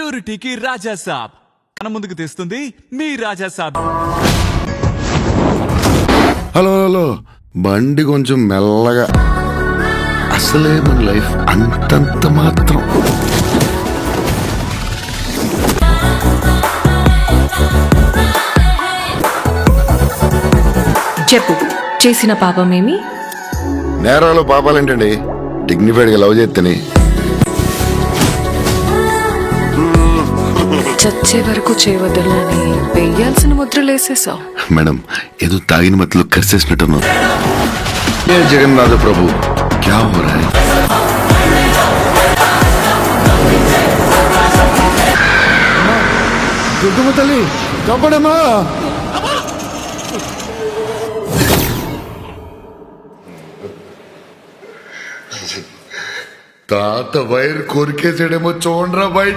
ప్యూరిటీకి రాజా సాబ్ మన ముందుకు తెస్తుంది మీ రాజా సాబ్. హలో హలో, బండి కొంచెం మెల్లగా. అసలే మన లైఫ్ అంతంత మాత్రం. చెప్పు, చేసిన పాపమేమి? నేరాలు పాపాలేంటండి, డిగ్నిఫైడ్గా లవ్ చేస్తేనే. చచ్చే వరకు చేయవద్దని వెయ్యాల్సిన ముద్రలేసేసావు. మేడం, ఏదో తాగిన మత్తులో కరిసేసినట్టున్నారు. ఏ జగన్నాథ ప్రభు, క్యా హో రా హై? దుర్గమ్మ తల్లి కాపాడమ్మా. తాత వైర్ కొరికేసాడేమో చూడరా బయట.